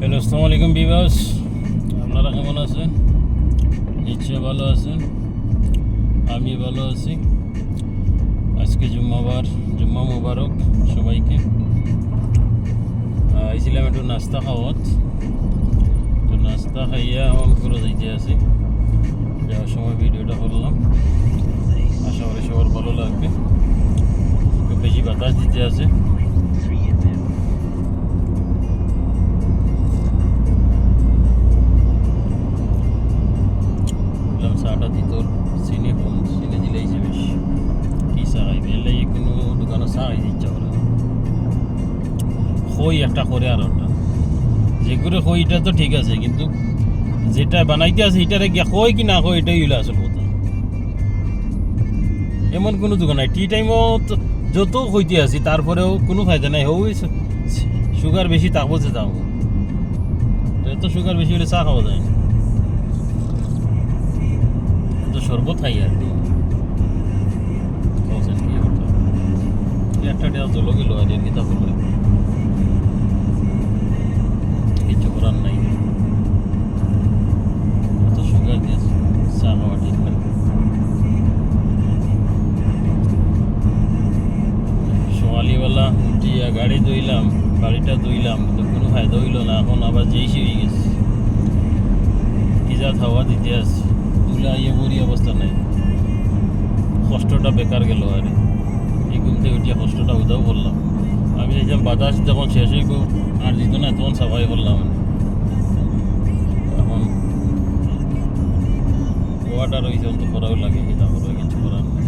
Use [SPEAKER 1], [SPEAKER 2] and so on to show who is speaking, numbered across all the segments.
[SPEAKER 1] Hello, আসসালামু আলাইকুম viewers, আপনারা কেমন আছেন? নিশ্চয়ই ভালো আছেন, আমি ভালো আছি। আজকে জুম্মাবার, জুম্মা মুবারক সবাইকে। আইছিলাম একটু নাস্তা খাওয়াত, তো নাস্তা খাইয়া এখন করে যাইতে আছি। যাওয়ার সময় ভিডিওটা করলাম, আশা করি সবার ভালো লাগবে। খুব বেশি বাতাস দিতে আছে। চাটা দিত চিনি কম, চিনি দিলেই যে বেশ কি চা খাইবে, এলে কোনো দোকানে চা খাইতে ইচ্ছা করে না। খই একটা করে আর ওটা যেগুলো খইটা তো ঠিক আছে, কিন্তু যেটা বানাইতে আছে এটারে গিয়া খই কি না খই এটাই হইলো আসল কথা। এমন কোনো দোকান নাই, টি টাইমও যত খইতে আছি তারপরেও কোনো ফায়দা নাই। ওই সুগার বেশি থাকবো যে থাকবো, এত সুগার বেশি হলে চা খাওয়া যায় না। তো শরবত খাই আর কি একটা দেওয়া চলো গেল আর এর কিতা করবে, কিছু করার নাই। এত সুগার দিয়ে চা খাওয়া ঠিক না। সকালবেলা উঠিয়া গাড়ি ধুইলাম, গাড়িটা ধুইলাম, তো কোনো ফায়দা হইল না। এখন আবার যেইসি হয়ে গেছে, কিজা খাওয়া দিতে আসি, তুলা ইয়ে বড়ি অবস্থা নাই। কষ্টটা বেকার গেল আর এই ঘুম থেকে উঠিয়া কষ্টটা উদাও করলাম। আমি চাইছিলাম বাতাস যখন শেষ হইব আর দিত না, তখন সাফাই করলাম। এখন ওয়াটার হয়েছে, তো করাও লাগে, কি তারপরে কিছু করার নেই।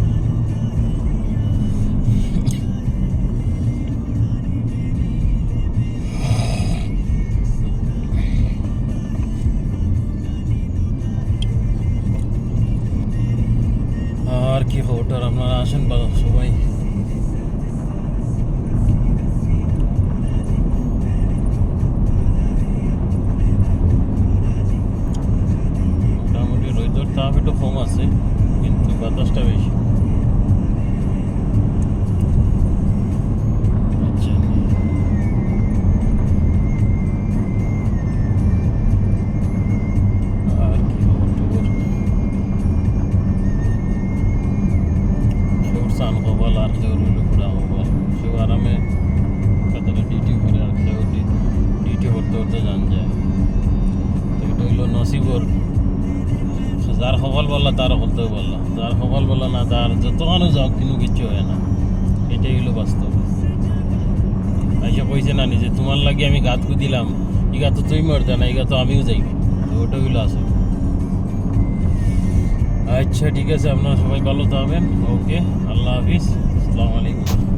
[SPEAKER 1] আর কি খবরটার আপনারা আসেন সবাই। মোটামুটি রোদের তাপ একটু কম আছে, কিন্তু বাতাসটা বেশি। আচ্ছা, আর কি খবর টবর, সেও চান কবাল আর সেও রইল পুরা কবাল। সেও আরামে কাতারে ডিউটি করে, আর সেও ডিউটি করতে করতে জান যায়। তো এটা হইল নসিবর। যার সকাল বললা তার হলতেও বললা, যার সকাল বললা না তার যতখানো যাও কিন্তু কিচ্ছু হয় না। এটাই হইলো বাস্তব। আইসা কইছে না নিজে, তোমার লাগে আমি গাত দিলাম, ই গাত তো তুই মরতে না, এই গাত আমিও যাইব। তো ওটা হইলো আসল। আচ্ছা ঠিক আছে, আপনারা সবাই ভালো থাকবেন। ওকে, আল্লাহ হাফিজ, আসসালামু আলাইকুম।